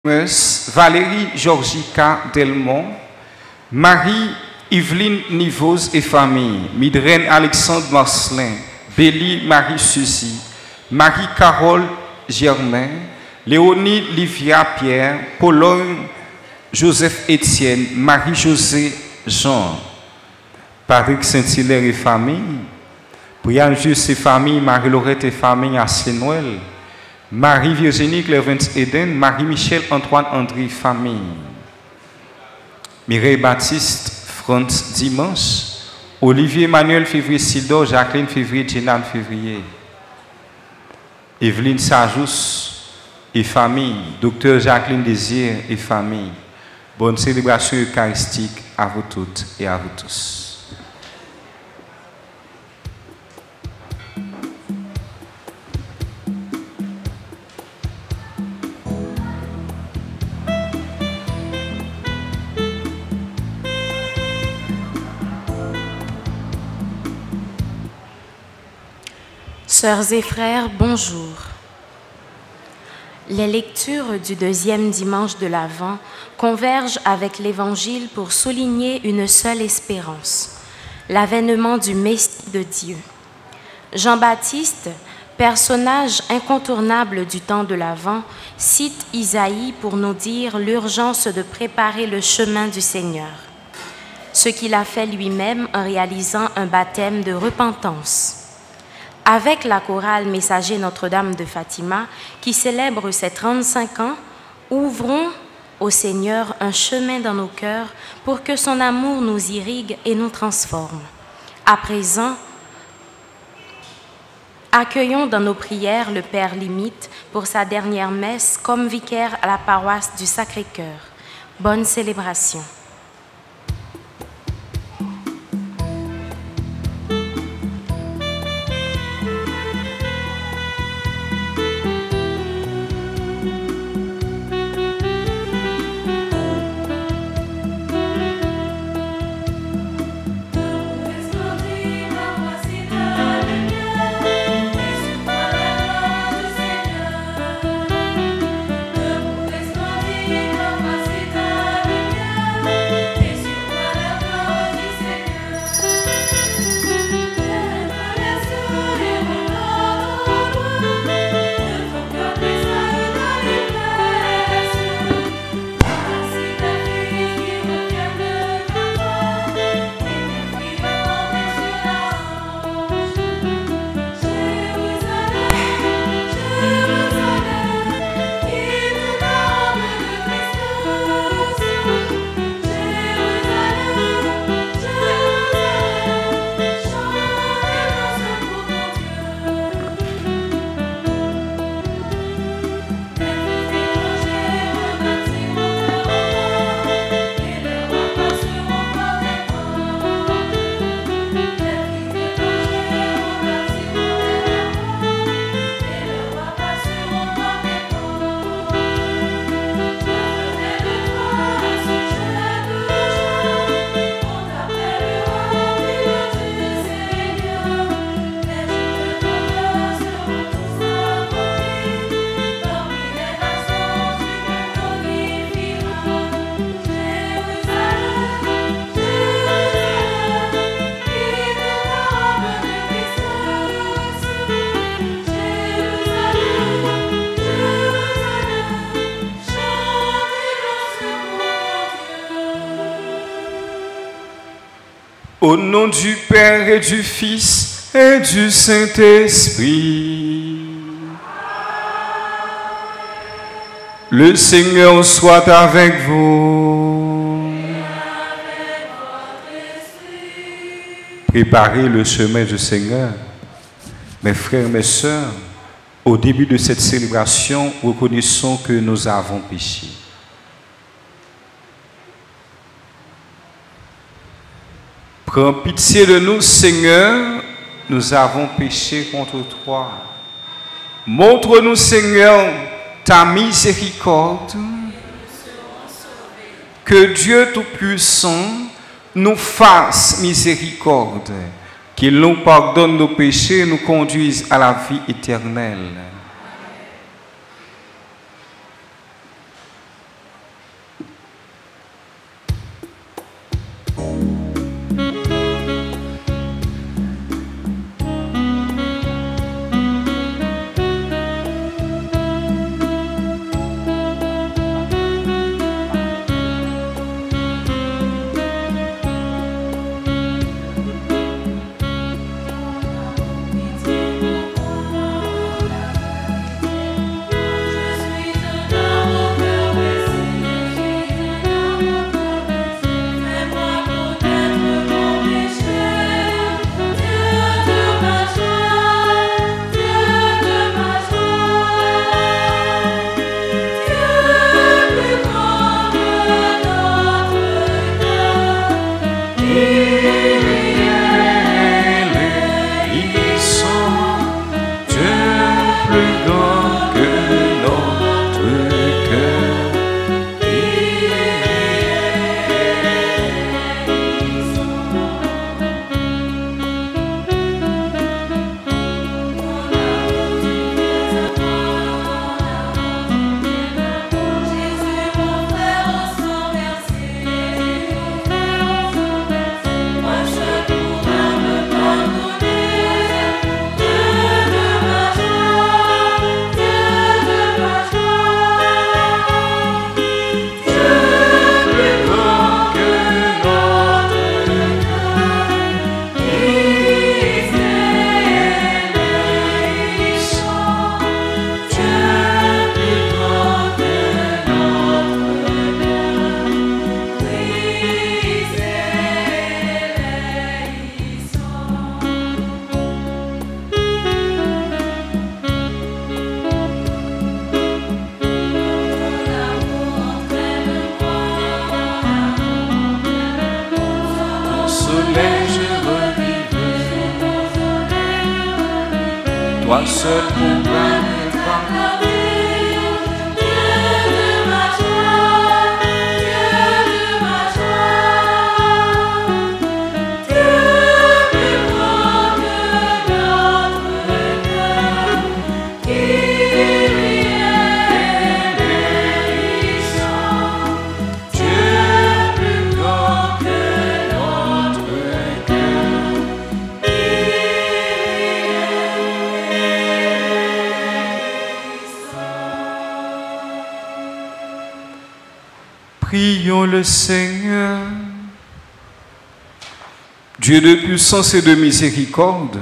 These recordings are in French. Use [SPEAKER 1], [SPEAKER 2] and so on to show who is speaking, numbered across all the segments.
[SPEAKER 1] Valérie Georgica Delmont, Marie-Yveline Nivose et famille, Midrène Alexandre Marcelin, Bélie Marie-Suzy, Marie-Carole Germain, Léonie Livia Pierre, Pologne Joseph Étienne, Marie-José Jean, Patrick Saint-Hilaire et famille, Brian Juste et famille, Marie-Laurette et famille à Saint-Noël, Marie-Virginie Clévent Eden, Marie-Michel Antoine André famille, Mireille Baptiste Franz Dimanche, Olivier Emmanuel Février Sidor, Jacqueline Février, Jenan Février, Evelyne Sajous et famille, Docteur Jacqueline Désir et famille. Bonne célébration eucharistique à vous toutes et à vous tous.
[SPEAKER 2] Sœurs et frères, bonjour. Les lectures du deuxième dimanche de l'Avent convergent avec l'Évangile pour souligner une seule espérance, l'avènement du Messie de Dieu. Jean-Baptiste, personnage incontournable du temps de l'Avent, cite Isaïe pour nous dire l'urgence de préparer le chemin du Seigneur, ce qu'il a fait lui-même en réalisant un baptême de repentance. Avec la chorale Messager Notre-Dame de Fatima, qui célèbre ses 35 ans, ouvrons au Seigneur un chemin dans nos cœurs pour que son amour nous irrigue et nous transforme. À présent, accueillons dans nos prières le Père Limite pour sa dernière messe comme vicaire à la paroisse du Sacré-Cœur. Bonne célébration.
[SPEAKER 1] Au nom du Père et du Fils et du Saint-Esprit, le Seigneur soit avec vous. Préparez le chemin du Seigneur. Mes frères, mes sœurs, au début de cette célébration, reconnaissons que nous avons péché. Prends pitié de nous, Seigneur, nous avons péché contre toi. Montre-nous, Seigneur, ta miséricorde. Que Dieu Tout-Puissant nous fasse miséricorde, qu'il nous pardonne nos péchés et nous conduise à la vie éternelle. toi seul pourras me pardonner. Prions le Seigneur. Dieu de puissance et de miséricorde,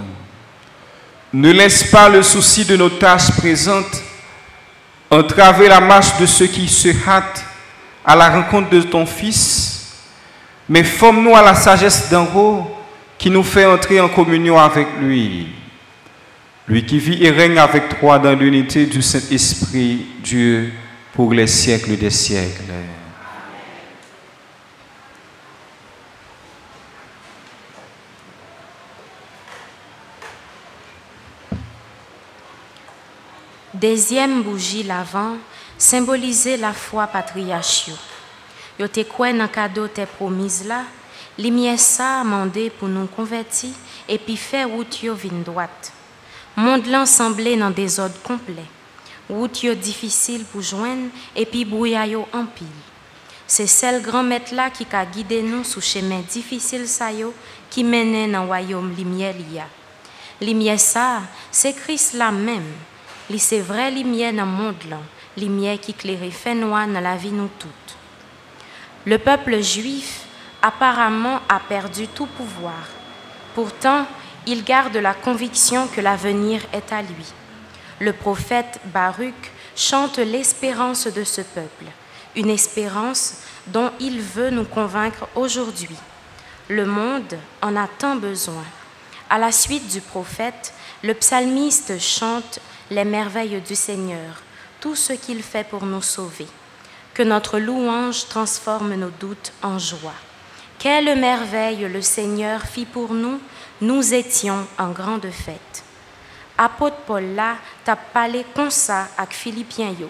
[SPEAKER 1] ne laisse pas le souci de nos tâches présentes entraver la marche de ceux qui se hâtent à la rencontre de ton Fils, mais forme-nous à la sagesse d'en haut qui nous fait entrer en communion avec lui. Lui qui vit et règne avec toi dans l'unité du Saint-Esprit, Dieu, pour les siècles des siècles.
[SPEAKER 2] Deuxième bougie l'avant symbolisait la foi patriarchale. Yo te kwen nan cadeau te promise là, lumière ça mandé pour nous convertir et puis faire route yo vin droite. Monde lan semblé dans désordre complet. Route yo difficile pour joindre et puis brouillard yo en pile. C'est celle grand maître là qui a guidé nous sous chemin difficile ça yo qui mène dans royaume lumière liya. Lumière ça, c'est Christ là même. C'est vraie lumière dans le monde, lumière qui éclaire fait noir dans la vie nous toutes. Le peuple juif apparemment a perdu tout pouvoir. Pourtant, il garde la conviction que l'avenir est à lui. Le prophète Baruch chante l'espérance de ce peuple, une espérance dont il veut nous convaincre aujourd'hui. Le monde en a tant besoin. À la suite du prophète, le psalmiste chante les merveilles du Seigneur, tout ce qu'il fait pour nous sauver. Que notre louange transforme nos doutes en joie. Quelle merveille le Seigneur fit pour nous, nous étions en grande fête. Apôtre Paul là t'a parlé comme ça avec Philippiens yo.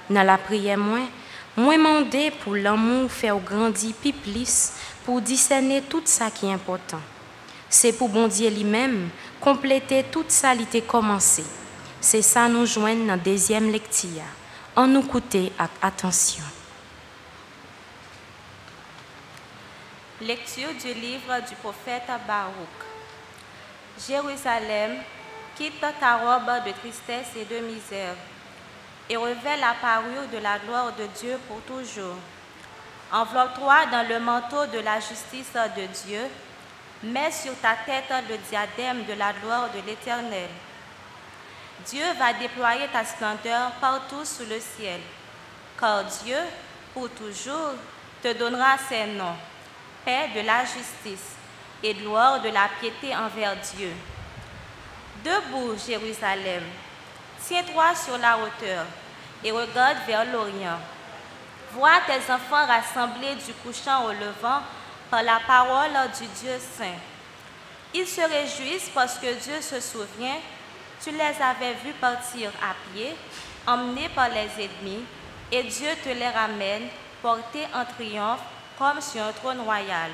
[SPEAKER 2] Dans la prière moi mandé pour l'amour faire grandir piplis pour discerner tout ça qui est important. C'est pour bon Dieu lui-même compléter tout ça qui était commencé. C'est ça nous joindre dans la deuxième lecture. En nous écouter avec attention.
[SPEAKER 3] Lecture du livre du prophète Baruch. Jérusalem, quitte ta robe de tristesse et de misère et revêt la parure de la gloire de Dieu pour toujours. Enveloppe-toi dans le manteau de la justice de Dieu. Mets sur ta tête le diadème de la gloire de l'Éternel. Dieu va déployer ta splendeur partout sous le ciel, car Dieu, pour toujours, te donnera ses noms, paix de la justice et gloire de la piété envers Dieu. Debout, Jérusalem, tiens-toi sur la hauteur et regarde vers l'Orient. Vois tes enfants rassemblés du couchant au levant par la parole du Dieu saint. Ils se réjouissent parce que Dieu se souvient. Tu les avais vus partir à pied, emmenés par les ennemis, et Dieu te les ramène, portés en triomphe comme sur un trône royal.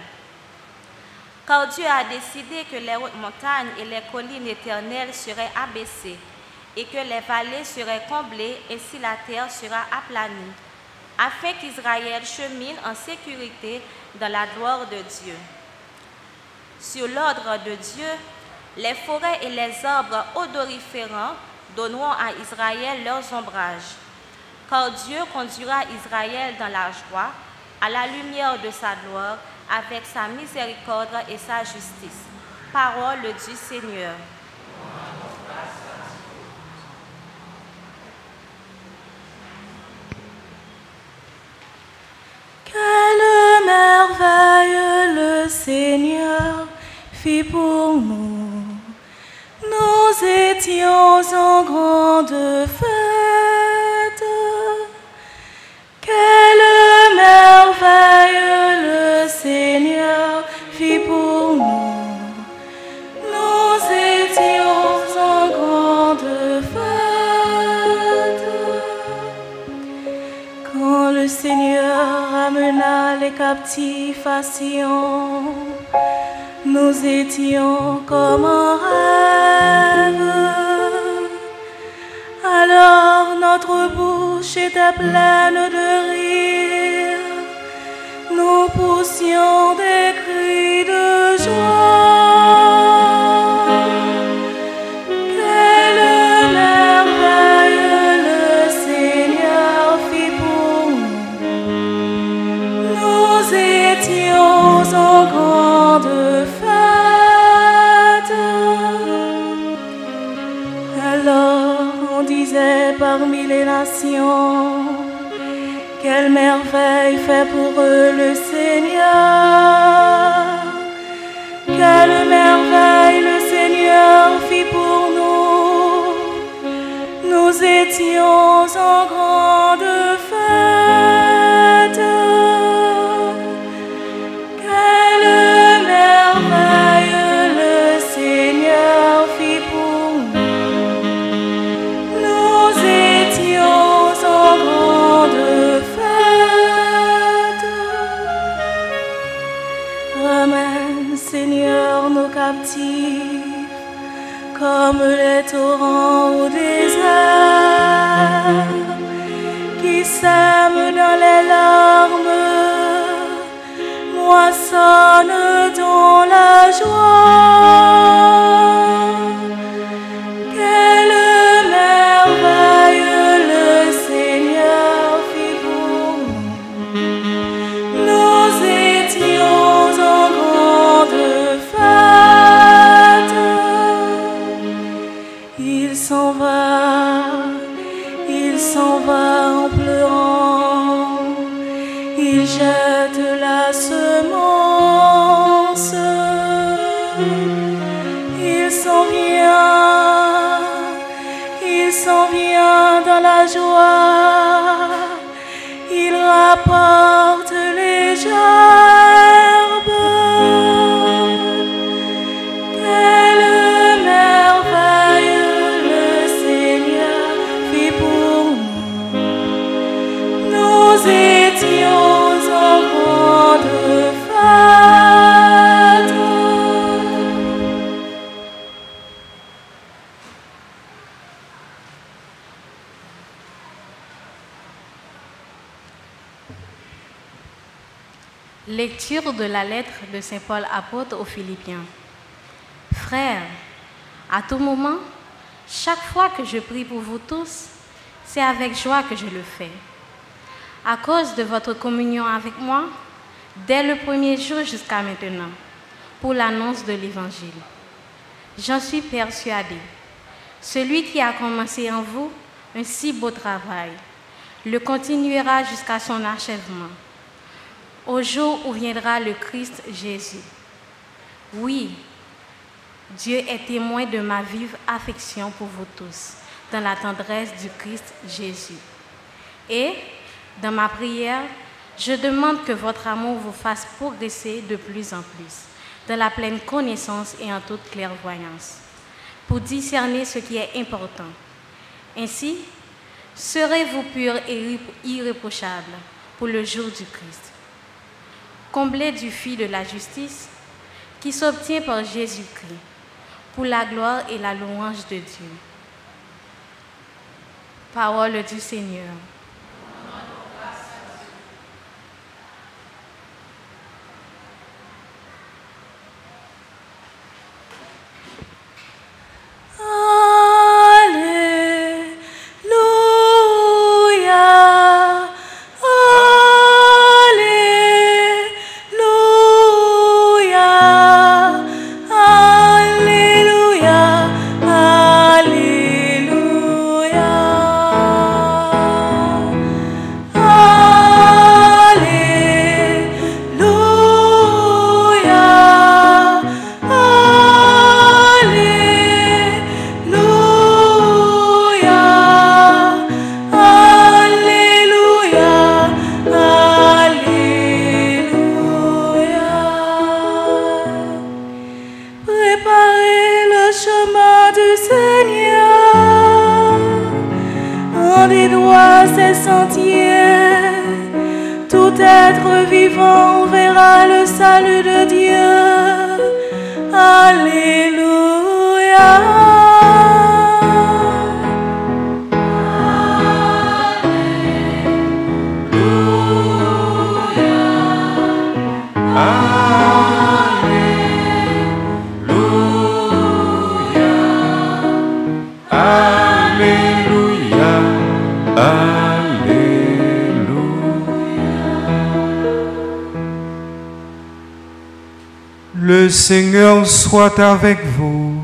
[SPEAKER 3] Car Dieu a décidé que les hautes montagnes et les collines éternelles seraient abaissées, et que les vallées seraient comblées, et si la terre sera aplanie, afin qu'Israël chemine en sécurité dans la gloire de Dieu. Sur l'ordre de Dieu, les forêts et les arbres odoriférants donneront à Israël leurs ombrages. Car Dieu conduira Israël dans la joie, à la lumière de sa gloire, avec sa miséricorde et sa justice. Parole du Seigneur.
[SPEAKER 4] Quelle merveille le Seigneur fit pour nous. Nous étions en grande fête. Quelle merveille le Seigneur fit pour nous. Nous étions en grande Quand le Seigneur amena les captifs à Sion, nous étions comme un rêve. Alors notre bouche était pleine de rire, nous poussions des cris de joie. Quelle merveille le Seigneur fit pour nous. Nous étions en grande fête. Alors on disait parmi les nations, quelle merveille fait pour eux le Seigneur. Quelle merveille le Seigneur fit pour nous. Nous étions en grande fête. Quelle merveille le Seigneur fit pour nous. Nous étions en grande fête. Ramène, Seigneur, nos captifs comme les torrents au désert, qui sèment dans les larmes, moissonnent dans la joie. Quelle merveille le Seigneur fit pour nous. Nous étions en grande fête. Il s'en va en pleurant, il jette la semence. Il s'en vient dans la joie, il rapporte les gerbes. Quelle merveille le Seigneur fit pour nous. Nous étions en grande fête.
[SPEAKER 2] Lecture de la lettre de Saint Paul apôtre aux Philippiens. Frères, à tout moment, chaque fois que je prie pour vous tous, c'est avec joie que je le fais. À cause de votre communion avec moi, dès le premier jour jusqu'à maintenant, pour l'annonce de l'Évangile. J'en suis persuadée. Celui qui a commencé en vous un si beau travail, le continuera jusqu'à son achèvement, au jour où viendra le Christ Jésus. Oui, Dieu est témoin de ma vive affection pour vous tous, dans la tendresse du Christ Jésus. Et, dans ma prière, je demande que votre amour vous fasse progresser de plus en plus, dans la pleine connaissance et en toute clairvoyance, pour discerner ce qui est important. Ainsi, serez-vous purs et irréprochables pour le jour du Christ, comblés du fruit de la justice qui s'obtient par Jésus-Christ, pour la gloire et la louange de Dieu. Parole du Seigneur.
[SPEAKER 4] Alléluia. Tout être vivant verra le salut de Dieu. Alléluia.
[SPEAKER 1] Le Seigneur soit avec vous.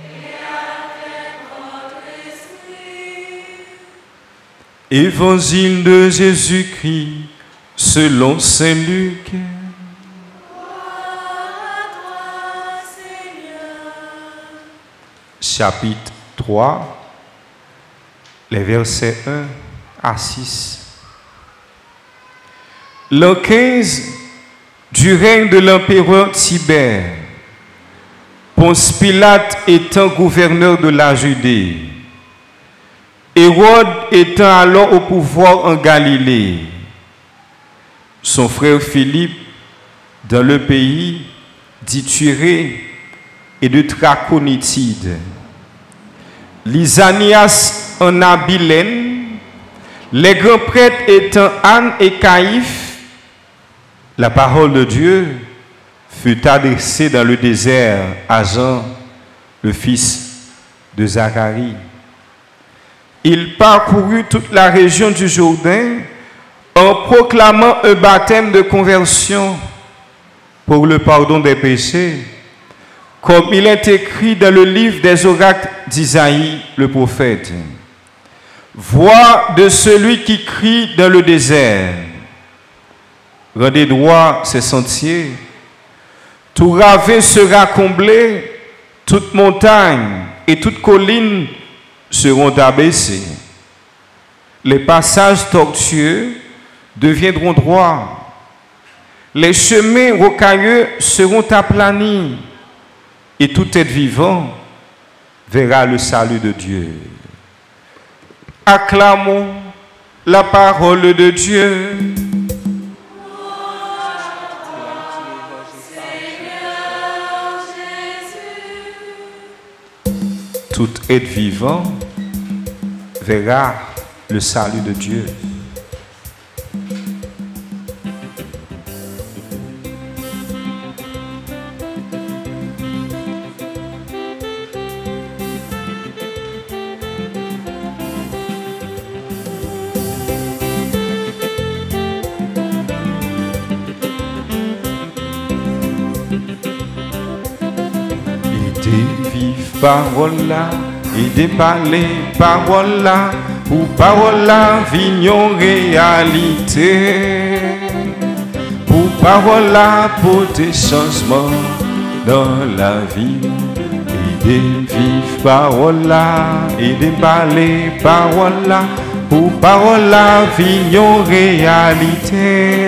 [SPEAKER 4] Et avec votre esprit.
[SPEAKER 1] Évangile de Jésus-Christ selon saint Luc.
[SPEAKER 4] Gloire à toi, Seigneur.
[SPEAKER 1] Chapitre 3, les versets 1 à 6. L'an 15 du règne de l'empereur Tibère, Ponce Pilate étant gouverneur de la Judée, Hérode étant alors au pouvoir en Galilée, son frère Philippe dans le pays d'Iturie et de Traconitide, Lysanias en Abilène, les grands prêtres étant Anne et Caïphe. La parole de Dieu fut adressée dans le désert à Jean, le fils de Zacharie. Il parcourut toute la région du Jourdain en proclamant un baptême de conversion pour le pardon des péchés, comme il est écrit dans le livre des oracles d'Isaïe, le prophète. Voix de celui qui crie dans le désert. Rendez droit ses sentiers. Tout ravin sera comblé, toute montagne et toute colline seront abaissées. Les passages tortueux deviendront droits. Les chemins rocailleux seront aplanis. Et tout être vivant verra le salut de Dieu. Acclamons la parole de Dieu. Tout être vivant verra le salut de Dieu. Parole là, et des palais, parole là, ou parole là, vignon réalité. Pour parole là, pour des changements dans la vie. Et des vives paroles là, et des palais, parole là, pour parole là, vignon réalité.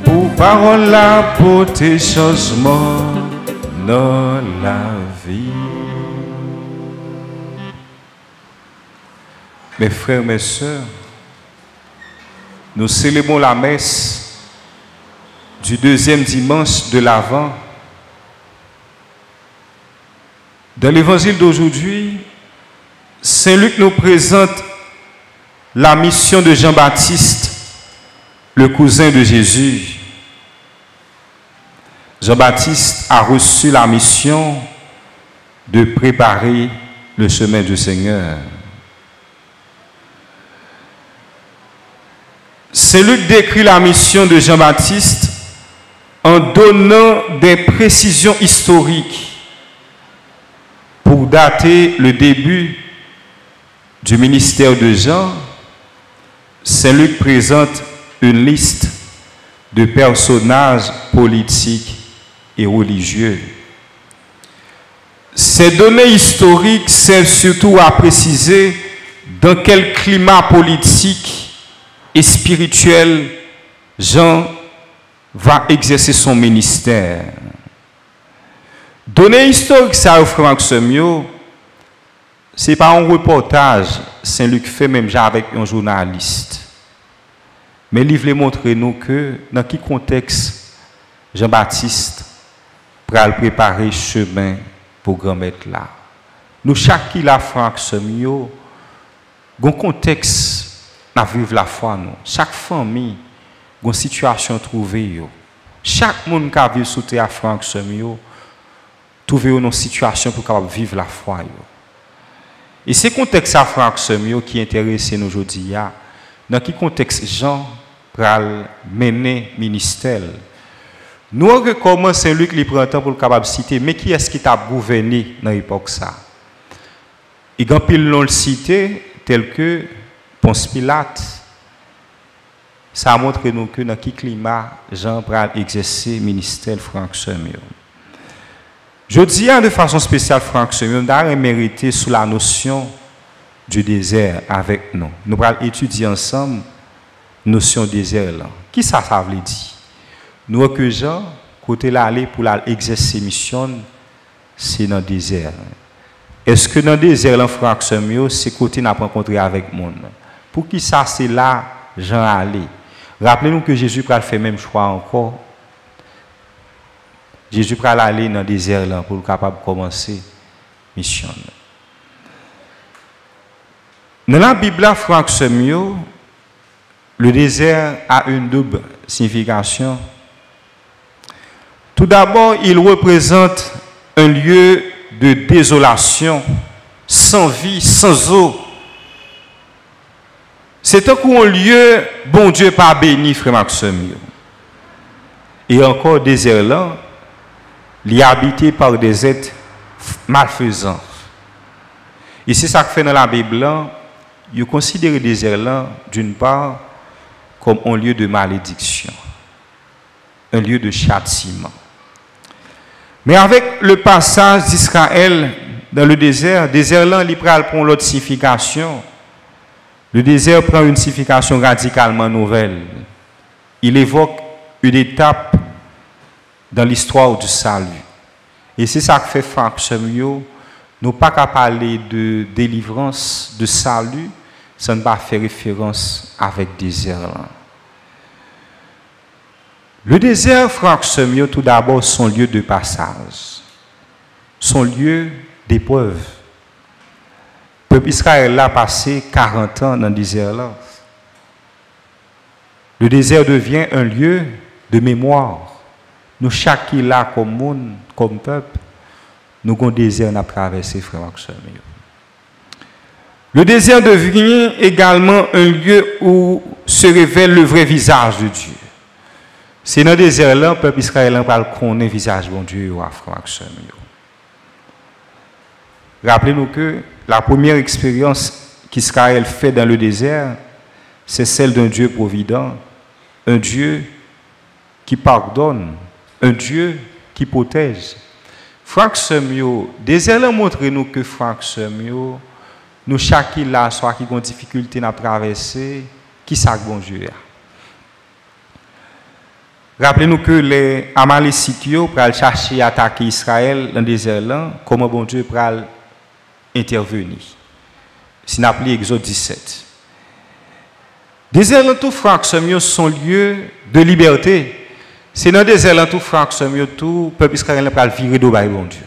[SPEAKER 1] Pour parole là, pour des changements dans la vie. Mes frères, mes sœurs, nous célébrons la messe du deuxième dimanche de l'Avent. Dans l'évangile d'aujourd'hui, Saint Luc nous présente la mission de Jean-Baptiste, le cousin de Jésus. Jean-Baptiste a reçu la mission de préparer le chemin du Seigneur. Saint Luc décrit la mission de Jean-Baptiste en donnant des précisions historiques pour dater le début du ministère de Jean. Saint Luc présente une liste de personnages politiques et religieux. Ces données historiques servent surtout à préciser dans quel climat politique et spirituel Jean va exercer son ministère. Données historiques, ça offre un semio. C'est pas un reportage, Saint Luc fait même avec un journaliste. Mais il veut montrer nous que dans quel contexte Jean-Baptiste va préparer chemin pour grand maître là. Nous chaque qui la Franck Semio, un contexte à vivre la foi nous. Chaque famille, une situation trouvée. Chaque monde qui a vécu sous terre Franck Semio, trouver une situation pour capable vivre la foi. Et c'est contexte à Franck Semio qui intéresse nous aujourd'hui. Dans quel contexte Jean pral mener ministère. Nous avons commencé Saint-Luc li prend temps pour le capable citer, mais qui est-ce qui t'a gouverné dans l'époque ça? Il y a pile non le cité tel que Ponce Pilate. Ça montre nous que dans quel climat Jean pral exercer ministère Franck Semio. Je dis de façon spéciale Franck Semio d'ailleurs mérité sous la notion du désert avec nous. Nous allons étudier ensemble notion désert là. Qui ça veut dire? Nous que Jean côté l'aller pour exercer mission c'est dans le désert. Est-ce que dans le désert là Franck Semio c'est côté n'a rencontré avec monde? Pour qui ça c'est là Jean aller? Rappelez-nous que Jésus va faire même choix encore. Jésus va aller dans le désert là pour capable commencer mission. Dans la Bible, Franck Semio, le désert a une double signification. Tout d'abord, il représente un lieu de désolation, sans vie, sans eau. C'est un lieu, bon Dieu, pas béni, frère Franck Semio. Et encore, désert là, il est habité par des êtres malfaisants. Et c'est ça que fait dans la Bible là. Il considère le désert là, d'une part, comme un lieu de malédiction, un lieu de châtiment. Mais avec le passage d'Israël dans le désert là, il prend l'autre signification. Le désert prend une signification radicalement nouvelle. Il évoque une étape dans l'histoire du salut. Et c'est ça que fait Franck Semio. Nous pas qu'à parler de délivrance, de salut, ça ne va pas faire référence avec désert. Le désert, Franck Semio, tout d'abord, son lieu de passage, son lieu d'épreuve. Le peuple Israël a passé 40 ans dans le désert là. Le désert devient un lieu de mémoire. Nous, chaque qui là comme monde, comme peuple, nous avons un désert à traverser, frère Maxime. Le désert devient également un lieu où se révèle le vrai visage de Dieu. C'est dans le désert là, le peuple israélien va connaître le visage de Dieu, frère Maxime. Rappelez-nous que la première expérience qu'Israël fait dans le désert, c'est celle d'un Dieu provident, un Dieu qui pardonne, un Dieu qui protège. Franck Semio, désert là montre-nous que Franck Semio, nous chaque là, soit qui ont difficulté à traverser, qui ça bon Dieu. Rappelez-nous que les Amalécites pour chercher à attaquer Israël dans le désert là, comment bon Dieu pour intervenir. C'est appelé Exode 17. Désert là tout Franck Semio son lieu de liberté. C'est dans le désert là tout Franck Semio tout peuple israélien pour virer de bon Dieu.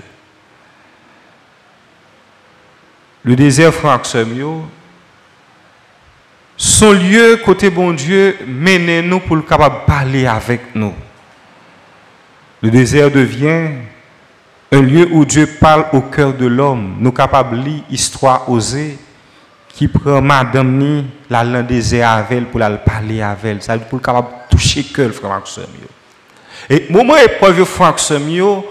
[SPEAKER 1] Le désert Franck Semio, son lieu côté bon Dieu mène nous pour le capable parler avec nous. Le désert devient un lieu où Dieu parle au cœur de l'homme. Nous capables de lire histoire osée qui prend madame ni la langue désert avec elle pour la parler avec elle. Ça veut dire pour le capable toucher cœur Franck Semio. Et moment épreuve Franck Semio,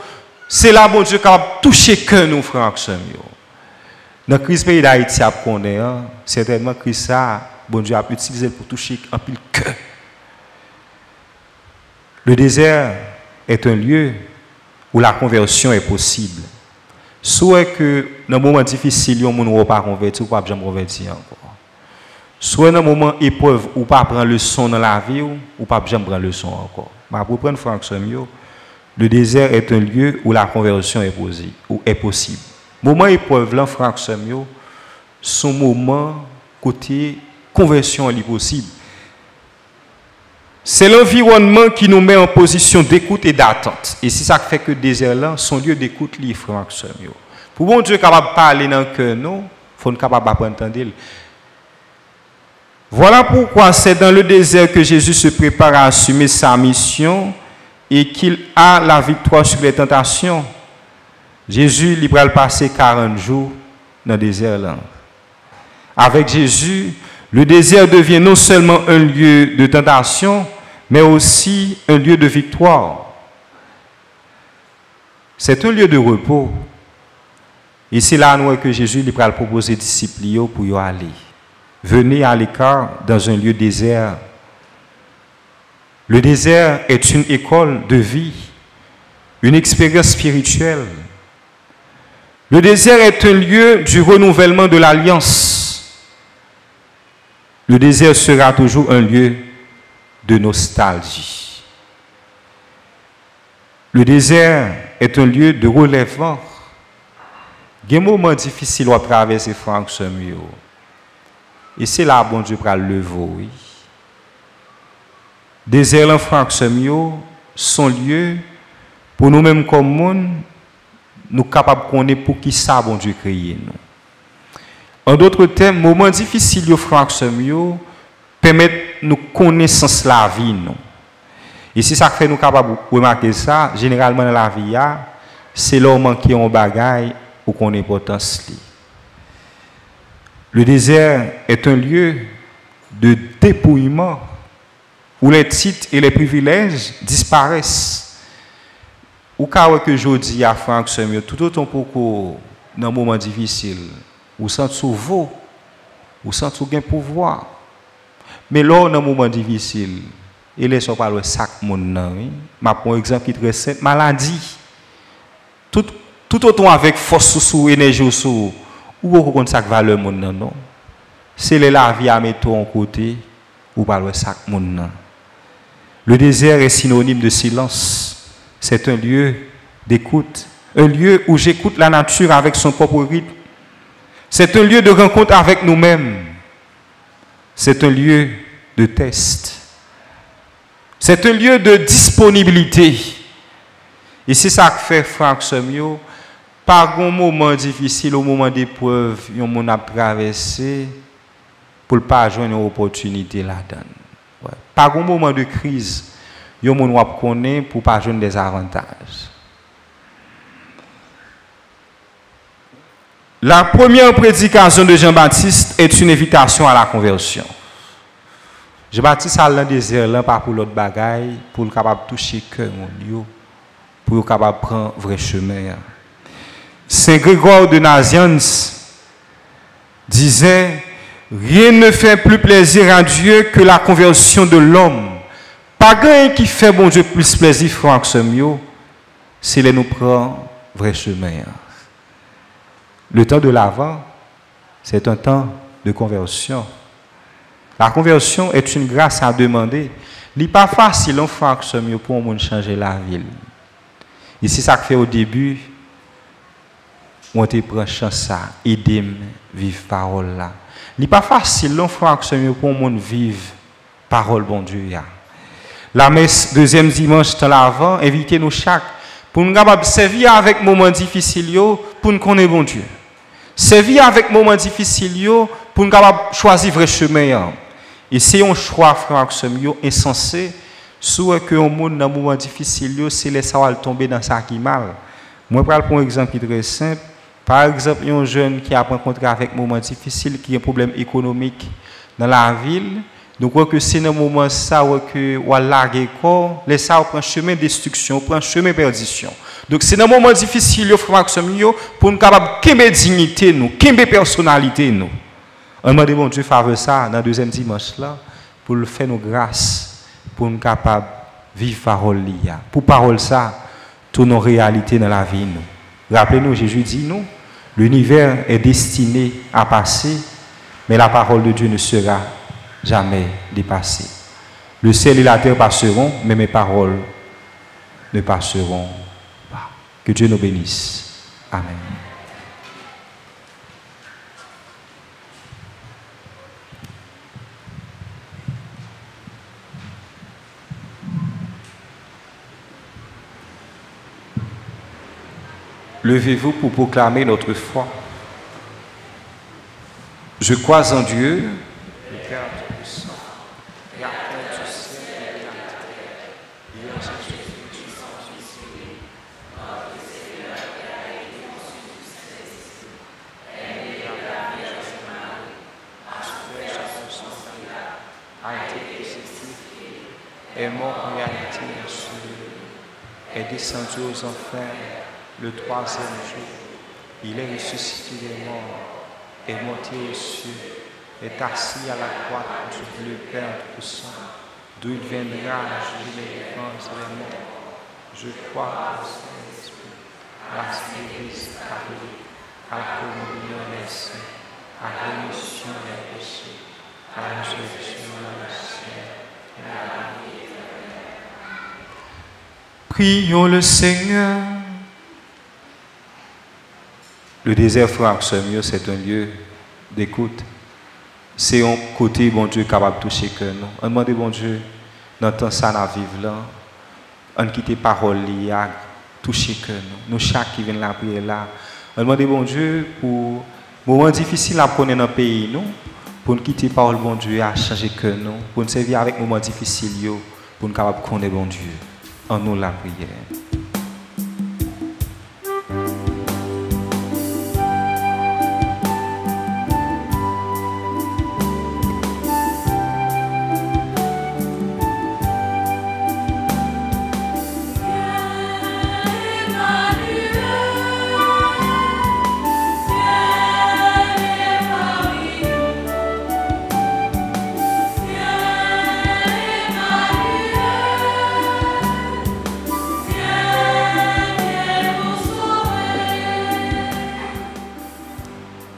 [SPEAKER 1] c'est là bon Dieu capable toucher cœur nous Franck Semio. Dans la crise pays d'Haïti, certainement que ça, bon Dieu a utilisé pour toucher un pile cœur. Le désert est un lieu où la conversion est possible. Soit que dans un moment difficile, on ne va pas convertir, ou pas jamais convertir encore. Soit dans un moment épreuve, ou pas prendre le son dans la vie, ou pas jamais prendre le son encore. Mais pour prendre Franck Semio, le désert est un lieu où la conversion est possible. Moment épreuve là Franck Semio, son moment côté conversion est possible. C'est l'environnement qui nous met en position d'écoute et d'attente. Et c'est ça qui fait que le désert là, son lieu d'écoute, les frères et sœurs. Pour bon Dieu capable de parler dans le cœur, nous, il faut être capable d'entendre. Voilà pourquoi c'est dans le désert que Jésus se prépare à assumer sa mission et qu'il a la victoire sur les tentations. Jésus, il va passer 40 jours dans le désert là. Avec Jésus, le désert devient non seulement un lieu de tentation, mais aussi un lieu de victoire. C'est un lieu de repos. Et c'est là que Jésus lui va proposer aux disciples pour y aller. Venez à l'écart dans un lieu désert. Le désert est une école de vie, une expérience spirituelle. Le désert est un lieu du renouvellement de l'alliance. Le désert sera toujours un lieu de nostalgie. Le désert est un lieu de relèvement. Il y a des moments difficiles à traverser Franck Semio. Et c'est là bon Dieu pour le lever. Désert en Franck Semio, son lieu pour nous-mêmes comme monde, nous capables de connaître pour qui ça bon Dieu créé nous. En d'autres termes, moments difficiles Franck Semio permettent nous connaissance la vie nous. Et c'est ça qui fait nous capables de remarquer ça, généralement dans la vie, c'est là où manquer un bagage ou qu'on est potence. Le désert est un lieu de dépouillement où les titres et les privilèges disparaissent. Ou car que je dis à Franck Semio, tout autant pour dans un moment difficile, ou sans souveau, ou sans tout gain pouvoir. Mais là, dans un moment difficile, il est sur le sac mon ma pour exemple qui est très simple, maladie. Tout autant avec force sous énergie sous ou beaucoup de sac valeur mon non. C'est la vie à mettre en côté ou par le sac mon non. Le désert est synonyme de silence. C'est un lieu d'écoute, un lieu où j'écoute la nature avec son propre rythme. C'est un lieu de rencontre avec nous-mêmes. C'est un lieu de test. C'est un lieu de disponibilité. Et c'est ça que fait Franck Semio. Par un moment difficile, au moment d'épreuve, on a traversé pour ne pas jouer une opportunité là-dedans. Ouais. Par un moment de crise, on a connaît pour ne pas jouer des avantages. La première prédication de Jean-Baptiste est une invitation à la conversion. Jean-Baptiste a le désert là, pas pour l'autre bagaille, pour le capable de toucher le cœur, pour le capable de prendre un vrai chemin. Saint Grégoire de Nazianz disait « Rien ne fait plus plaisir à Dieu que la conversion de l'homme. Pas rien qui fait bon Dieu plus plaisir, Franck Semio, c'est de nous prendre vrai chemin. » Le temps de l'Avent, c'est un temps de conversion. La conversion est une grâce à demander. Il n'est pas facile, Franck Semio, pour nous changer la ville. Et c'est ça que fait au début. On te prend chance à aider vivre parole là. Il n'est pas facile, non, Franck Semio, pour le monde vivre parole bon Dieu. La messe deuxième dimanche de l'Avent, invitez nous chaque pour nous capables servir avec moments difficiles pour nous connaître bon Dieu. Servir avec moments difficiles pour nous capables choisir vrai chemin. Et c'est un choix, Franck Semio, insensé, soit que au monde dans moment difficile, c'est les ça tomber dans ça qui mal. Moi, je prends un exemple très simple. Par exemple, un jeune qui a rencontré avec un moment difficile, qui a un problème économique dans la ville. Donc, que c'est dans un moment ça que on largue corps, les ça prend chemin destruction, prend chemin perdition. Donc, c'est dans un moment difficile, Franck Semio, pour nous capable de dignité nous, de personnalité nous. On demande bon Dieu faveur ça dans deuxième dimanche là pour le faire nos grâces, pour nous capable vivre parole là. Pour parole ça, toutes nos réalités dans la vie nous. Rappelez-nous, Jésus dit nous, l'univers est destiné à passer, mais la parole de Dieu ne sera jamais dépassée. Le ciel et la terre passeront, mais mes paroles ne passeront pas. Que Dieu nous bénisse. Amen. Levez-vous pour proclamer notre foi. Je crois en Dieu, le Père Tout-Puissant, Créateur du ciel et de la terre, et en Jésus-Christ, a été crucifié, est mort en réalité, est descendu aux enfers le troisième jour. Il est ressuscité des morts, est monté aux cieux, est assis à la droite du Père Tout-Puissant, d'où il viendra juger les vivants et les morts. Je crois au Saint-Esprit, à la Église catholique, à la communion des saints, à la rémission des péchés, à la résurrection du ciel et à la vie éternelle. Prions le Seigneur. Le désert, frère, c'est un lieu d'écoute. C'est un côté, bon Dieu, capable de toucher que nous. On demande, bon Dieu, dans le temps ça, dans vivre là, on quitte les paroles, toucher que nous. Nous, chaque qui vient la prière là, on demande, bon Dieu, pour moments difficiles à connaître dans le pays, nous, pour nous quitter les paroles, bon Dieu, à changer que nous, pour nous servir avec moments difficiles, pour nous capable de connaître, bon Dieu, en nous la prière.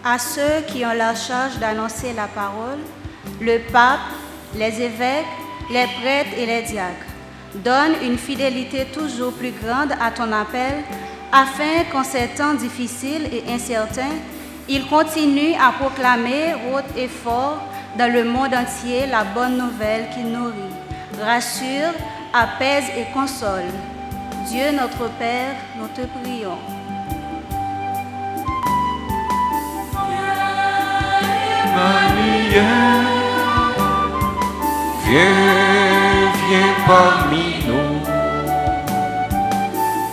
[SPEAKER 3] À ceux qui ont la charge d'annoncer la parole, le pape, les évêques, les prêtres et les diacres, donne une fidélité toujours plus grande à ton appel, afin qu'en ces temps difficiles et incertains, ils continuent à proclamer haut et fort dans le monde entier la bonne nouvelle qui nourrit, rassure, apaise et console. Dieu notre Père, nous te prions.
[SPEAKER 1] Emmanuel, viens parmi nous.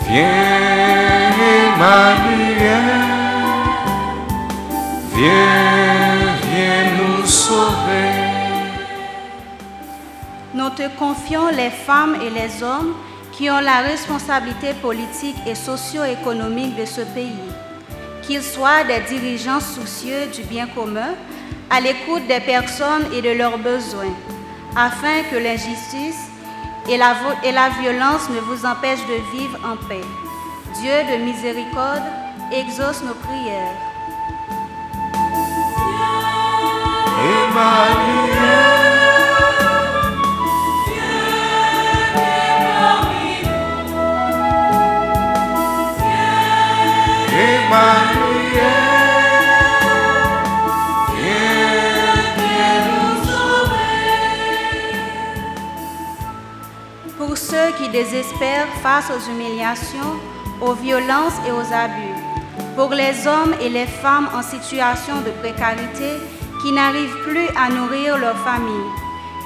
[SPEAKER 1] Viens, Emmanuel, viens nous sauver.
[SPEAKER 3] Nous te confions les femmes et les hommes qui ont la responsabilité politique et socio-économique de ce pays, qu'ils soient des dirigeants soucieux du bien commun, à l'écoute des personnes et de leurs besoins, afin que l'injustice et la violence ne vous empêchent de vivre en paix. Dieu de miséricorde, exauce nos prières.
[SPEAKER 1] Emmanuel, Emmanuel.
[SPEAKER 3] Pour ceux qui désespèrent face aux humiliations, aux violences et aux abus. Pour les hommes et les femmes en situation de précarité qui n'arrivent plus à nourrir leur famille.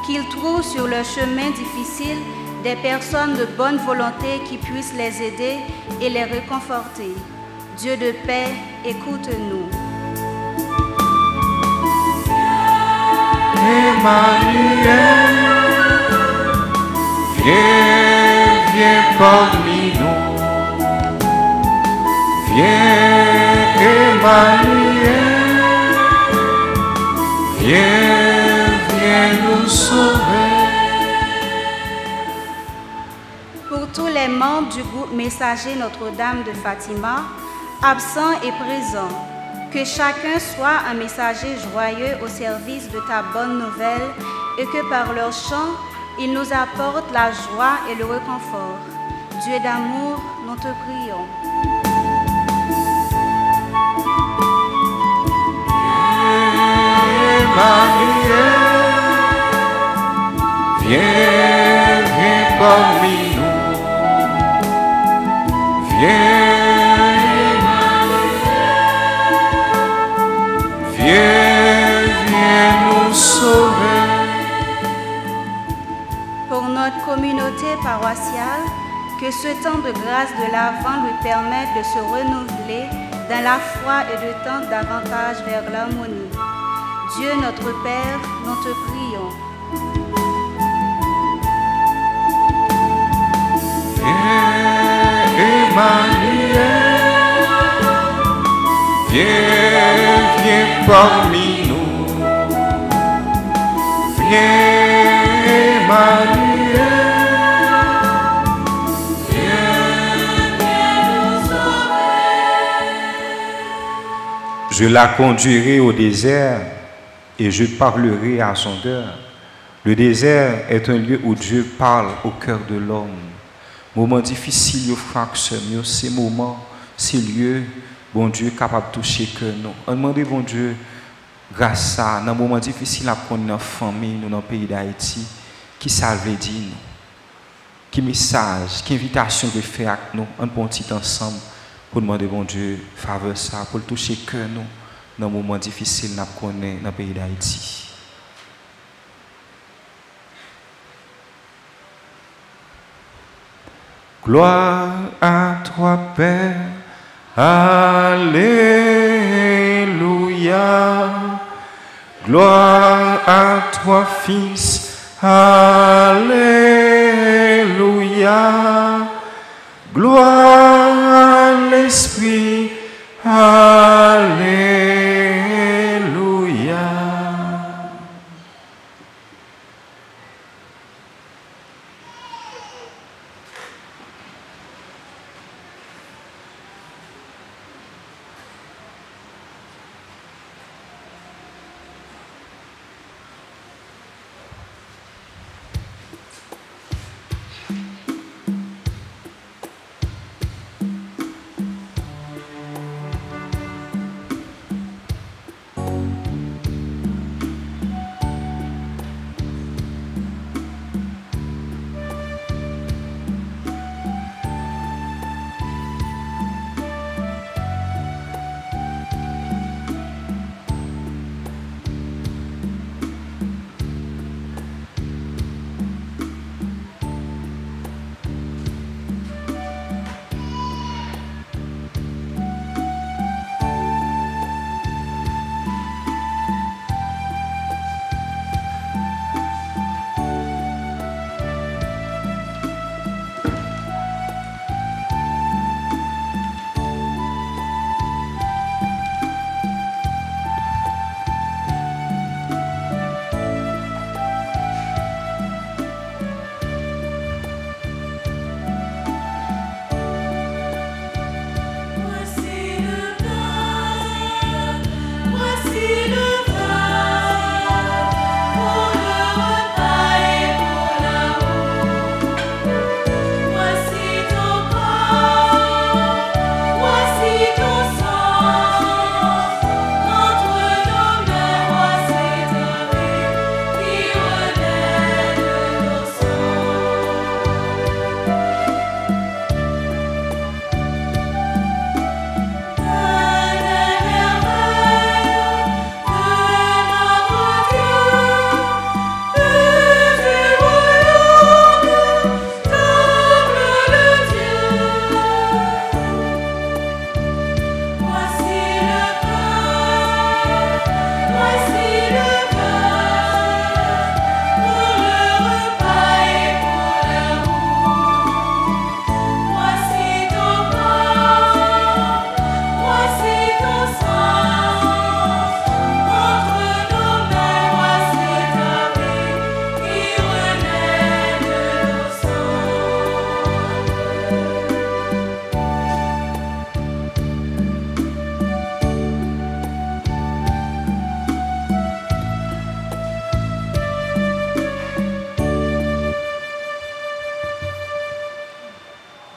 [SPEAKER 3] Qu'ils trouvent sur leur chemin difficile des personnes de bonne volonté qui puissent les aider et les réconforter. Dieu de paix, écoute-nous.
[SPEAKER 1] Emmanuel, viens parmi nous. Viens, Emmanuel, viens nous sauver.
[SPEAKER 3] Pour tous les membres du groupe Messager Notre-Dame de Fatima, absents et présents, que chacun soit un messager joyeux au service de ta bonne nouvelle et que par leur chant, ils nous apportent la joie et le réconfort. Dieu d'amour, nous te prions.
[SPEAKER 1] Emmanuel, viens parmi nous. Viens,
[SPEAKER 5] pour notre communauté paroissiale, que ce temps de grâce de l'Avent lui permette de se renouveler dans la foi et de tendre davantage vers l'harmonie. Dieu notre Père, nous te prions.
[SPEAKER 1] Viens, Emmanuel, viens parmi nous. Viens, Emmanuel, viens nous sauver. Je la conduirai au désert et je parlerai à son cœur. Le désert est un lieu où Dieu parle au cœur de l'homme. Moment difficile, frère, ces moments, ces lieux, bon Dieu, capable de toucher que nous. On demande, bon Dieu, grâce à dans un moment difficile à prendre notre famille, nous dans le pays d'Haïti, qui ça veut dire nous? Qui message, qui invitation de faire avec nous, un bon petit ensemble, pour demander, bon Dieu, faveur ça, pour toucher que nous dans un moment difficile à connaître dans le pays d'Haïti. Gloire à toi, Père, alléluia. Gloire à toi, Fils, alléluia. Gloire à l'Esprit, alléluia.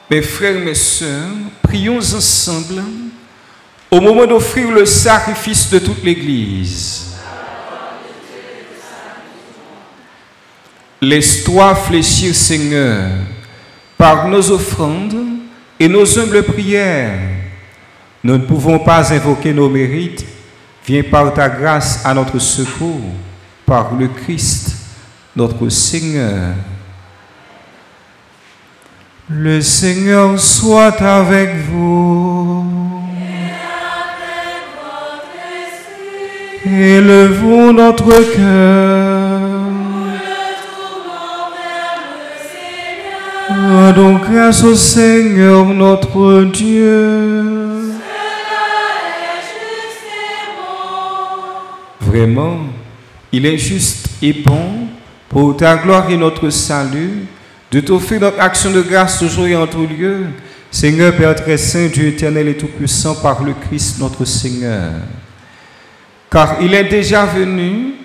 [SPEAKER 1] Mes frères, mes sœurs, prions ensemble au moment d'offrir le sacrifice de toute l'Église. Laisse-toi fléchir, Seigneur, par nos offrandes et nos humbles prières. Nous ne pouvons pas invoquer nos mérites. Viens par ta grâce à notre secours, par le Christ, notre Seigneur. Le Seigneur soit avec vous. Élevons notre cœur. Rendons grâce au Seigneur notre Dieu. Vraiment, il est juste et bon pour ta gloire et notre salut de t'offrir notre action de grâce toujours et en tout lieu, Seigneur Père très saint, Dieu éternel et tout-puissant, par le Christ notre Seigneur. Car il est déjà venu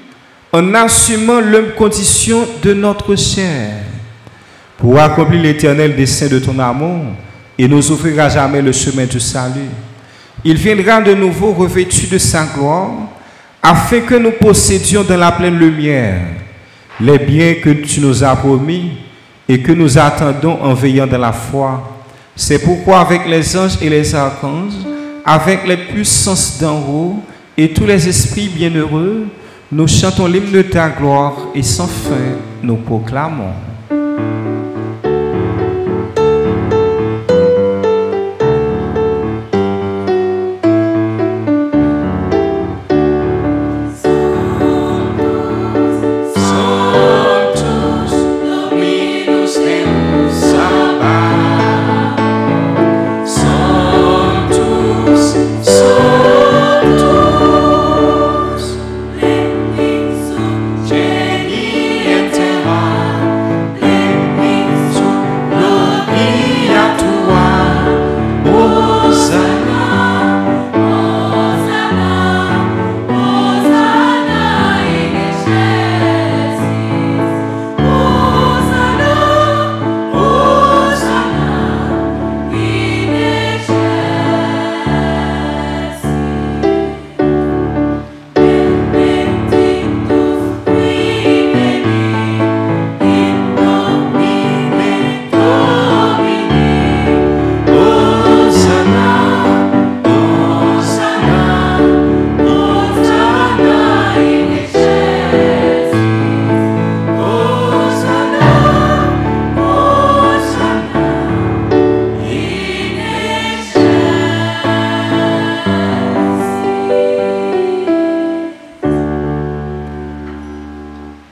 [SPEAKER 1] en assumant l'humble condition de notre chair pour accomplir l'éternel dessein de ton amour et nous offrir à jamais le chemin du salut. Il viendra de nouveau revêtu de sa gloire afin que nous possédions dans la pleine lumière les biens que tu nous as promis et que nous attendons en veillant dans la foi. C'est pourquoi avec les anges et les archanges, avec les puissances d'en haut et tous les esprits bienheureux, nous chantons l'hymne de ta gloire et sans fin nous proclamons.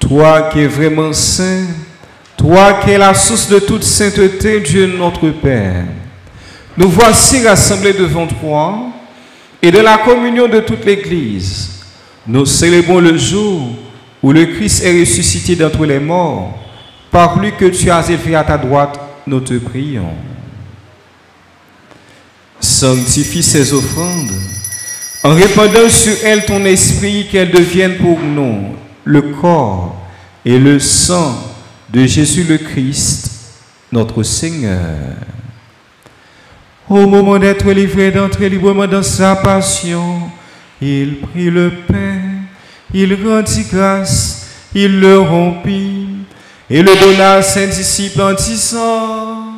[SPEAKER 1] Toi qui es vraiment saint, toi qui es la source de toute sainteté, Dieu notre Père, nous voici rassemblés devant toi et de la communion de toute l'Église. Nous célébrons le jour où le Christ est ressuscité d'entre les morts. Par lui que tu as élevé à ta droite, nous te prions. Sanctifie ces offrandes en répandant sur elles ton esprit, qu'elles deviennent pour nous le corps et le sang de Jésus le Christ, notre Seigneur. Au moment d'être livré, d'entrer librement dans sa passion, il prit le pain, il rendit grâce, il le rompit et le donna à ses disciples en disant: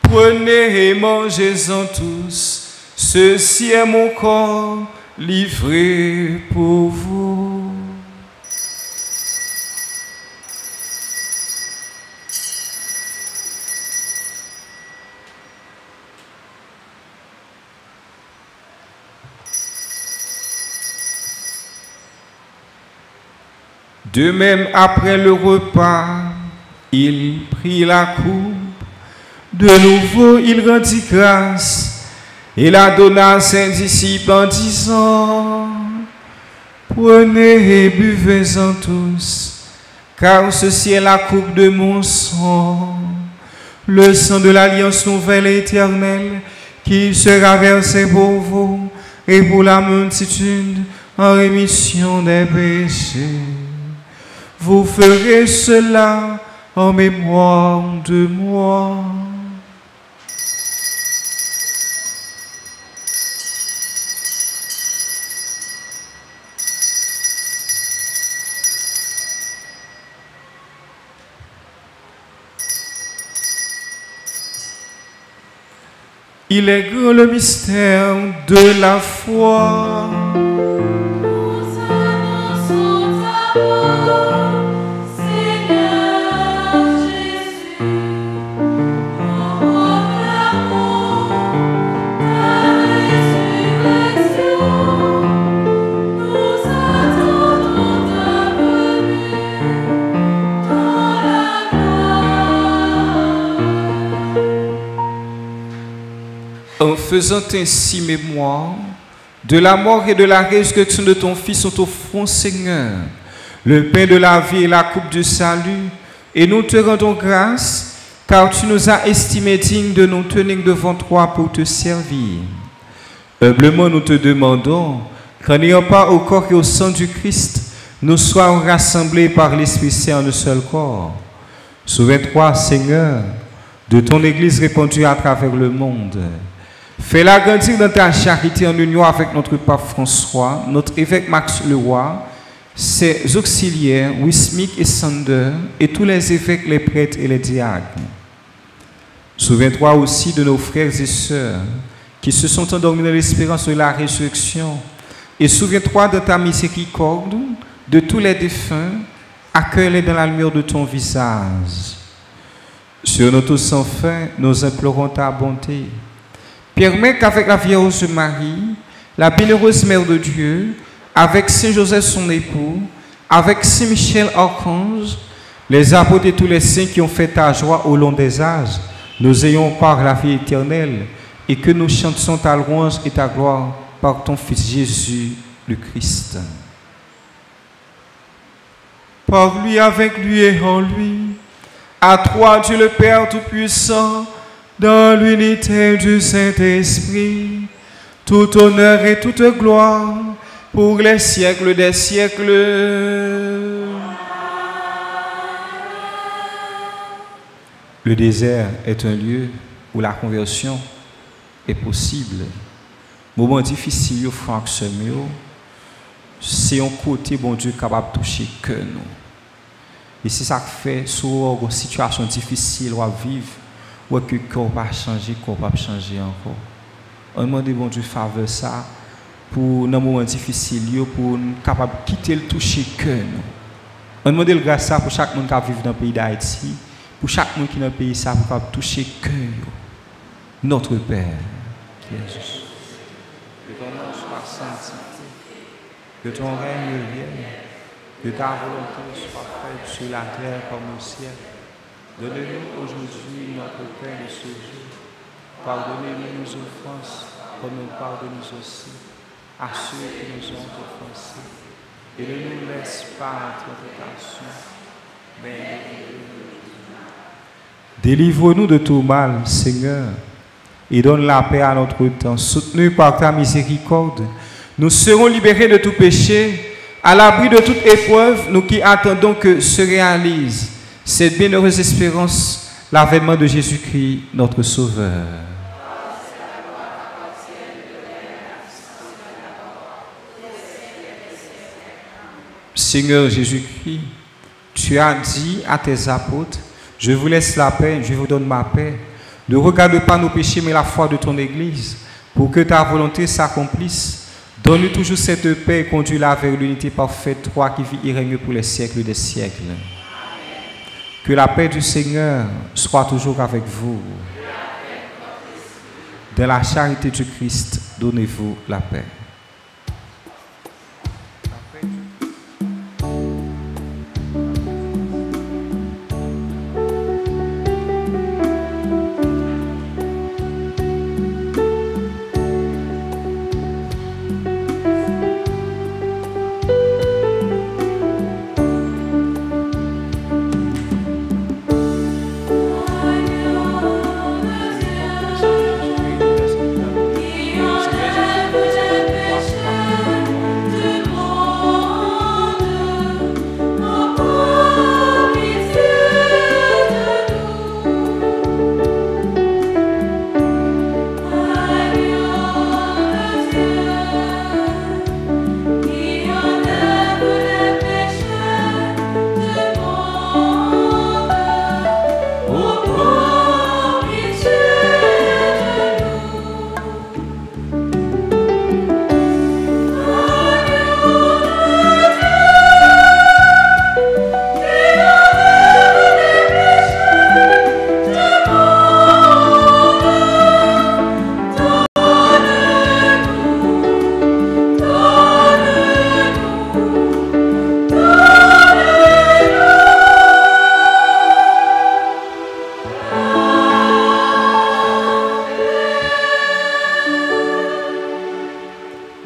[SPEAKER 1] prenez et mangez-en tous, ceci est mon corps livré pour vous. De même, après le repas, il prit la coupe. De nouveau, il rendit grâce et la donna à ses disciples en disant: prenez et buvez-en tous, car ceci est la coupe de mon sang, le sang de l'alliance nouvelle et éternelle, qui sera versé pour vous et pour la multitude en rémission des péchés. Vous ferez cela en mémoire de moi. Il est grand le mystère de la foi.
[SPEAKER 4] Seigneur Jésus,
[SPEAKER 1] en faisant ainsi mémoire de la mort et de la résurrection de ton Fils, on t'offre, Seigneur, le pain de la vie et la coupe du salut, et nous te rendons grâce, car tu nous as estimés dignes de nous tenir devant toi pour te servir. Humblement nous te demandons qu'en n'ayant pas au corps et au sang du Christ, nous soyons rassemblés par l'Esprit Saint en un seul corps. Souviens-toi, Seigneur, de ton Église répandue à travers le monde. Fais-la grandir dans ta charité en union avec notre pape François, notre évêque Max Leroy, ses auxiliaires, Wismic et Sander, et tous les évêques, les prêtres et les diacres. Souviens-toi aussi de nos frères et sœurs qui se sont endormis dans l'espérance de la résurrection. Et souviens-toi de ta miséricorde, de tous les défunts, accueille-les dans la lumière de ton visage. Sur nous tous sans fin, nous implorons ta bonté. Permets qu'avec la Vierge Marie, la bienheureuse Mère de Dieu, avec Saint Joseph son époux, avec Saint Michel Archange, les apôtres et tous les saints qui ont fait ta joie au long des âges, nous ayons par la vie éternelle et que nous chantions ta louange et ta gloire par ton Fils Jésus, le Christ. Par lui, avec lui et en lui, à toi, Dieu le Père Tout-Puissant, dans l'unité du Saint-Esprit, tout honneur et toute gloire pour les siècles des siècles. Le désert est un lieu où la conversion est possible. Moment difficile, c'est un côté bon Dieu capable de toucher que nous. Et c'est ça qui fait sur une situation difficile à vivre, ou que le corps va changer, le corps va changer encore. On demande bon Dieu faveur ça pour dans moment difficile, pour nous capable de quitter le toucher que nous. On demande le grâce ça pour chaque monde qui vit dans le pays d'Haïti, pour chaque monde qui est dans le pays ça pour capable toucher que notre Père, Jésus. Que ton nom soit sanctifié, que ton règne vienne, que ta volonté soit faite sur la terre comme au ciel. Donne-nous aujourd'hui notre pain de ce jour. Pardonnez-nous nos offenses, comme nous pardonnons aussi à ceux qui nous ont offensés. Et ne nous laisse pas entrer en tentation, mais délivre-nous de tout mal, Seigneur, et donne la paix à notre temps. Soutenus par ta miséricorde, nous serons libérés de tout péché, à l'abri de toute épreuve, nous qui attendons que se réalise cette bienheureuse espérance, l'avènement de Jésus-Christ, notre Sauveur. Seigneur Jésus-Christ, tu as dit à tes apôtres, je vous laisse la paix, je vous donne ma paix. Ne regarde pas nos péchés, mais la foi de ton Église, pour que ta volonté s'accomplisse. Donne-nous toujours cette paix et conduis-la vers l'unité parfaite, toi qui vis et règnes pour les siècles des siècles. Que la paix du Seigneur soit toujours avec vous. Dans la charité du Christ, donnez-vous la paix.
[SPEAKER 4] Qui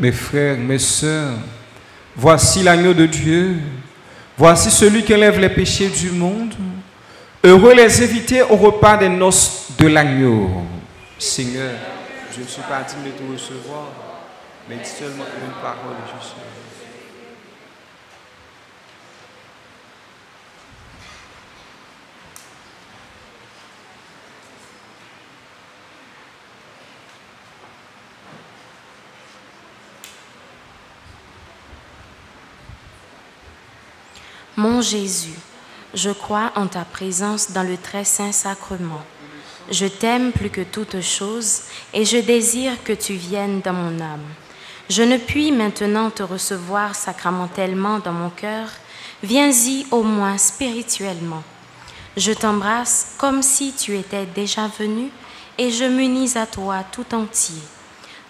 [SPEAKER 1] mes frères, mes sœurs, voici l'agneau de Dieu, voici celui qui enlève les péchés du monde. Heureux les invités au repas des noces de l'agneau. Seigneur, je ne suis pas digne de te recevoir, mais dis seulement une parole et je serai.
[SPEAKER 2] Mon Jésus, je crois en ta présence dans le très saint sacrement. Je t'aime plus que toute chose et je désire que tu viennes dans mon âme. Je ne puis maintenant te recevoir sacramentellement dans mon cœur. Viens-y au moins spirituellement. Je t'embrasse comme si tu étais déjà venu et je m'unis à toi tout entier.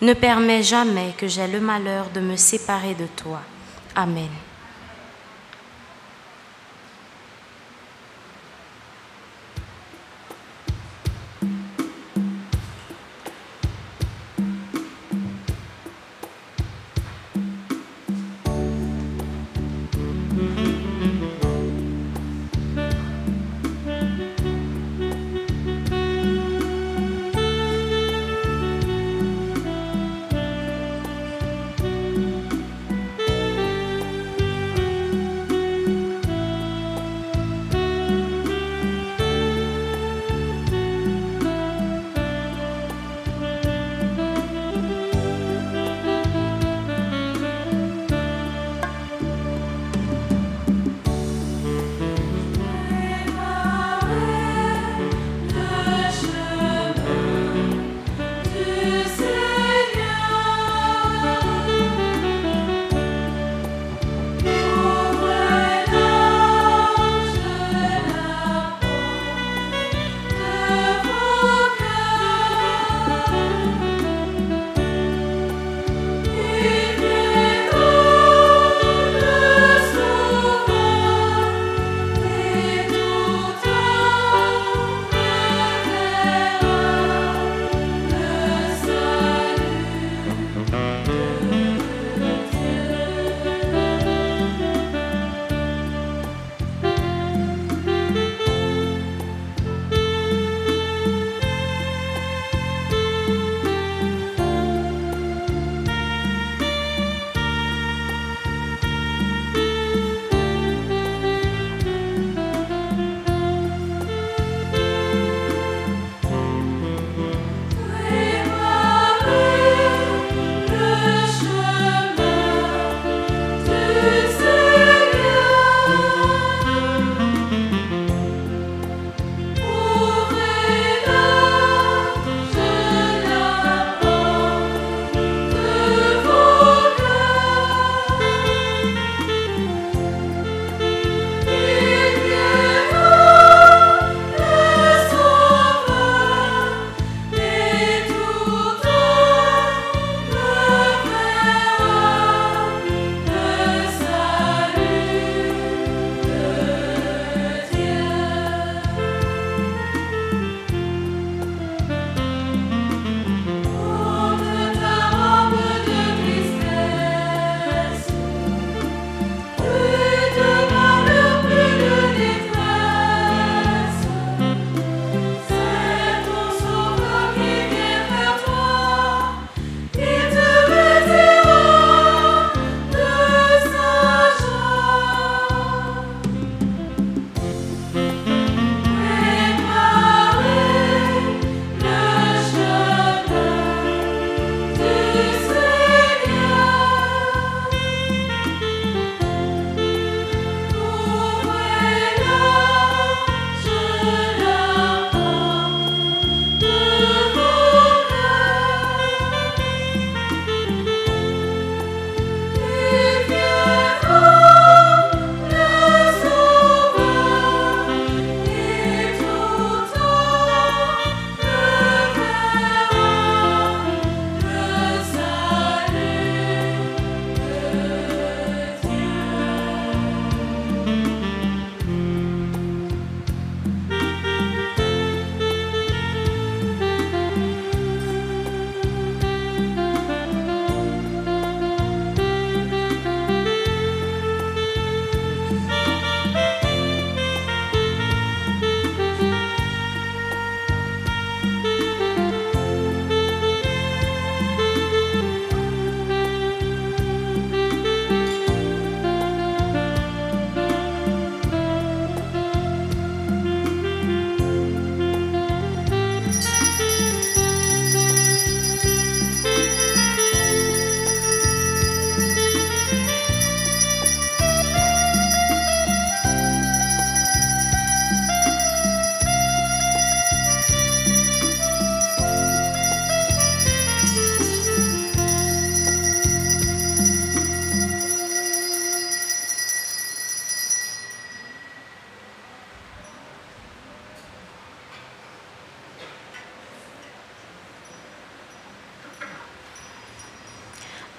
[SPEAKER 2] Ne permets jamais que j'aie le malheur de me séparer de toi. Amen.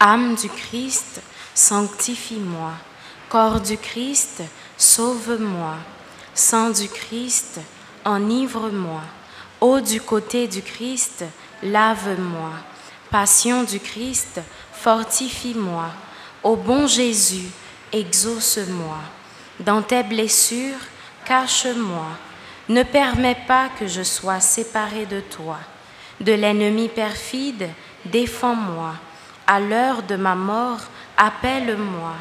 [SPEAKER 2] Âme du Christ, sanctifie-moi. Corps du Christ, sauve-moi. Sang du Christ, enivre-moi. Eau du côté du Christ, lave-moi. Passion du Christ, fortifie-moi. Ô bon Jésus, exauce-moi. Dans tes blessures, cache-moi. Ne permets pas que je sois séparé de toi. De l'ennemi perfide, défends-moi. À l'heure de ma mort, appelle-moi.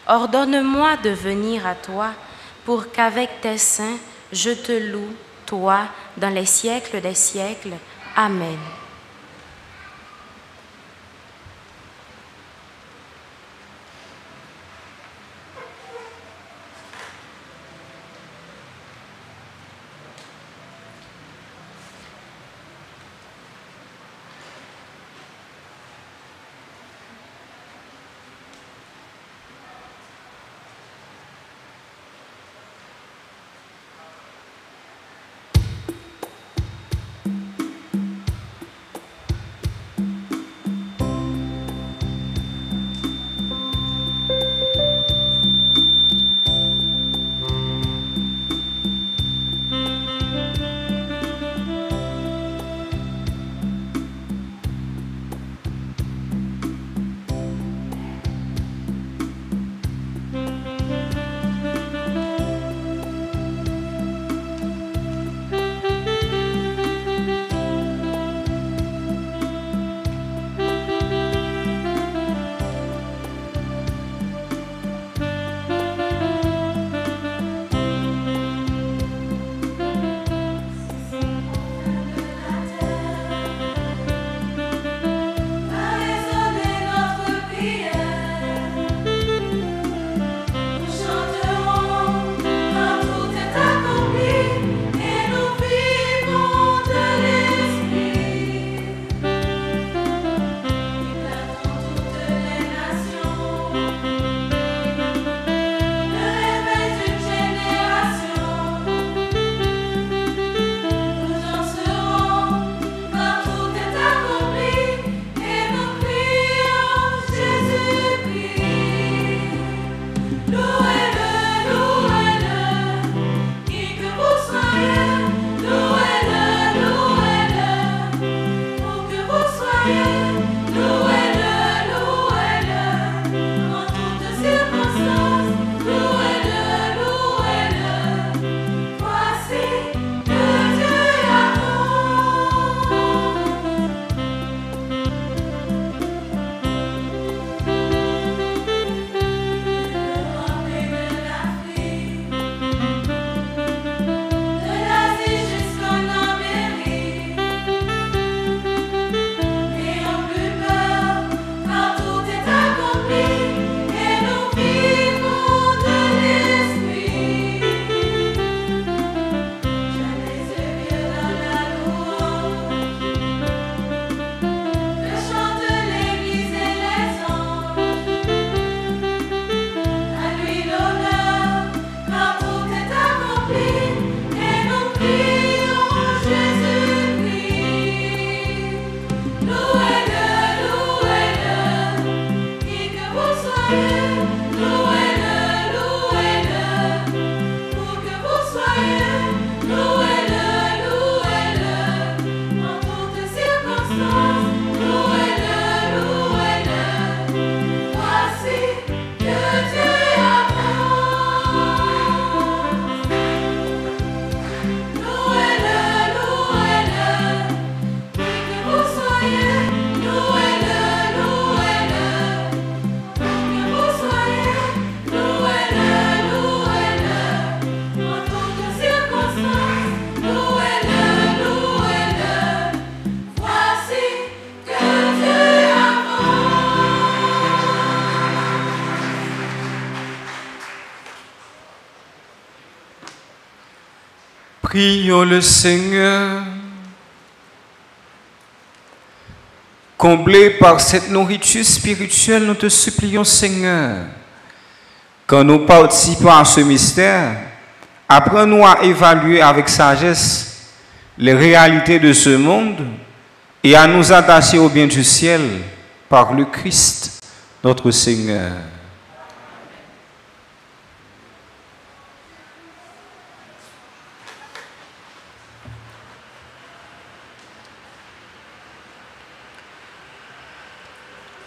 [SPEAKER 2] Ordonne-moi de venir à toi, pour qu'avec tes saints, je te loue, toi, dans les siècles des siècles. Amen.
[SPEAKER 1] Prions le Seigneur. Comblés par cette nourriture spirituelle, nous te supplions, Seigneur, quand nous participons à ce mystère, apprends-nous à évaluer avec sagesse les réalités de ce monde et à nous attacher au bien du ciel par le Christ. notre Seigneur.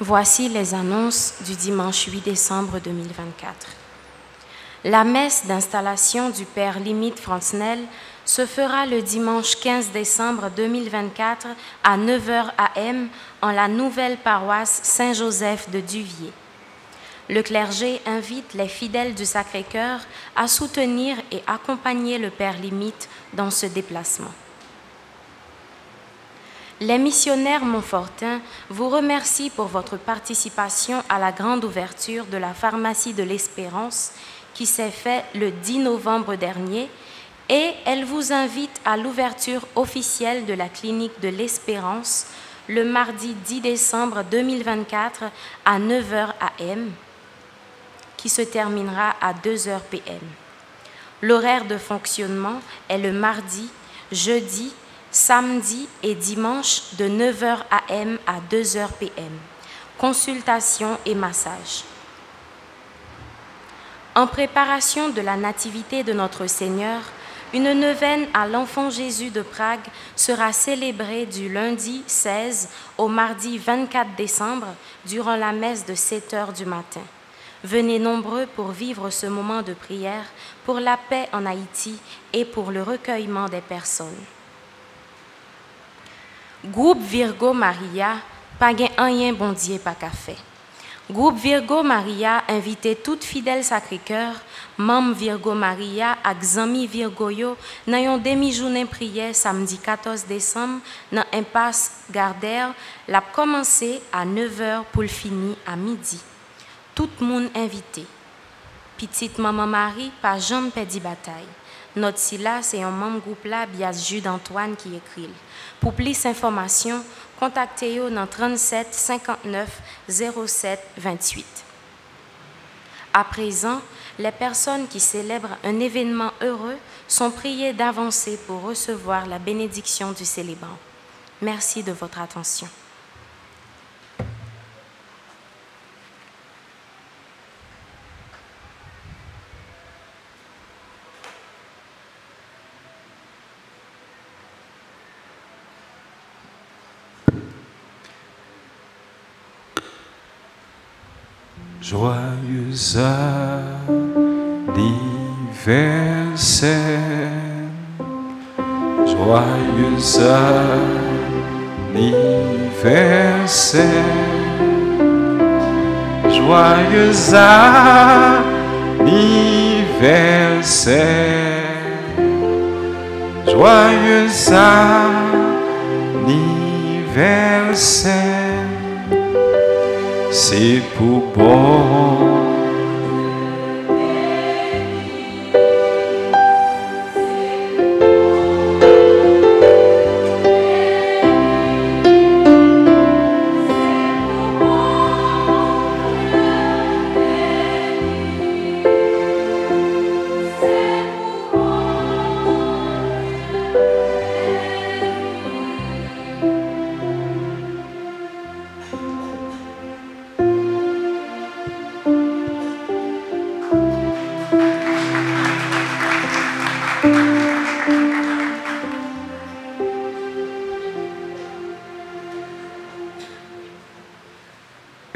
[SPEAKER 2] Voici les annonces du dimanche 8 décembre 2024. La messe d'installation du Père Limite Francenel se fera le dimanche 15 décembre 2024 à 9h AM en la nouvelle paroisse Saint-Joseph de Duvier. Le clergé invite les fidèles du Sacré-Cœur à soutenir et accompagner le Père Limite dans ce déplacement. Les missionnaires montfortains vous remercient pour votre participation à la grande ouverture de la pharmacie de l'Espérance qui s'est faite le 10 novembre dernier et elle vous invite à l'ouverture officielle de la clinique de l'Espérance le mardi 10 décembre 2024 à 9h AM qui se terminera à 2h PM. L'horaire de fonctionnement est le mardi, jeudi, samedi et dimanche de 9h AM à 2h PM. Consultation et massage. En préparation de la nativité de notre Seigneur, une neuvaine à l'Enfant Jésus de Prague sera célébrée du lundi 16 au mardi 24 décembre durant la messe de 7h du matin. Venez nombreux pour vivre ce moment de prière pour la paix en Haïti et pour le recueillement des personnes. Groupe Virgo Maria, pas gen rien bon Dieu pas qu'a fait. Groupe Virgo Maria invite toute fidèle Sacré-Cœur, membre Virgo Maria ak zami Virgo yo nan yon demi-journée prière samedi 14 décembre dans impasse Gardère, l'a commencé à 9h pour le finir à midi. Tout le monde invité. Petite maman Marie pas jamais perdu bataille. Notre si là, c'est un membre groupe là, Bias Jude Antoine qui écrit. Pour plus d'informations, contactez-vous dans 37 59 07 28. À présent, les personnes qui célèbrent un événement heureux sont priées d'avancer pour recevoir la bénédiction du célébrant. Merci de votre attention.
[SPEAKER 1] Joyeux anniversaire, joyeux anniversaire, joyeux anniversaire, joyeux anniversaire. C'est pour bon.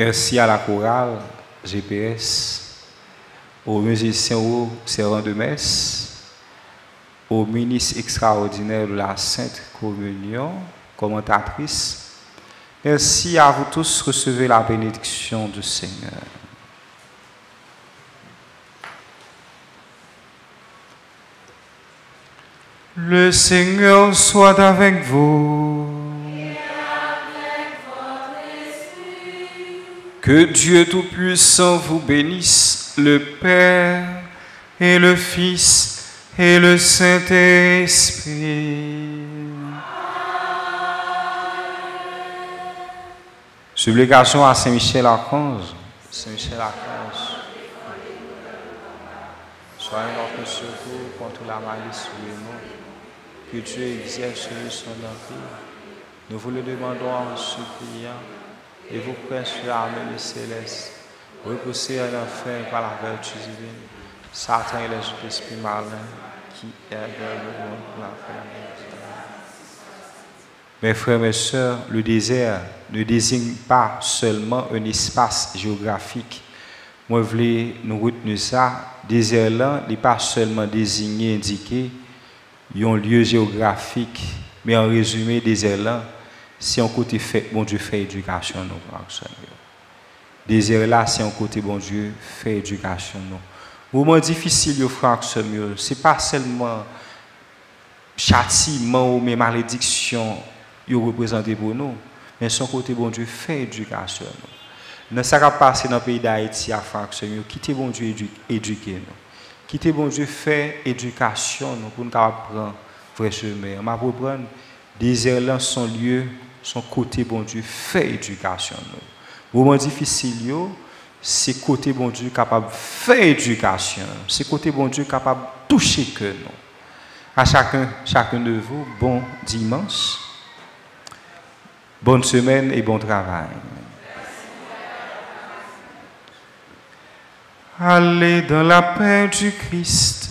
[SPEAKER 1] Merci à la chorale GPS, aux musiciens au servant de messe, aux ministres extraordinaires de la Sainte Communion, commentatrices. Merci à vous tous, recevez la bénédiction du Seigneur. Le Seigneur soit avec vous. Que Dieu Tout-Puissant vous bénisse, le Père et le Fils et le Saint-Esprit. Supplication à Saint-Michel-Archange. Saint-Michel-Archange, soyez notre secours contre la malice du démon. Que Dieu exerce sur son empire. Nous vous le demandons en suppliant. et vous princes sur l'armée céleste, repoussez en enfer par la vertu divine, Satan et les esprits malins qui est dans le monde pour la fin. Mes frères, mes sœurs, le désert ne désigne pas seulement un espace géographique. Moi, je voulais nous retenir ça. Désert là, n'est pas seulement désigné, indiqué, un lieu géographique, mais en résumé, désert là, c'est un côté fait, bon Dieu fait éducation nous, frères. Désert là, c'est un côté bon Dieu fait éducation nous. Moment difficile, frères, c'est pas seulement châtiment ou mes malédictions représenté pour nous, mais son côté bon Dieu fait éducation nous. Dans ce qui a passé dans le pays d'Haïti, frères, quittez bon Dieu éduquer nous. Quittez bon Dieu fait éducation nous pour nous apprendre vrai chemin. On va reprendre désert là son lieu, son côté bon Dieu fait éducation nous. Moment difficile, c'est côté bon Dieu capable de faire éducation. C'est côté bon Dieu capable de toucher que nous. À chacun de vous, bon dimanche, bonne semaine et bon travail. Allez dans la paix du Christ.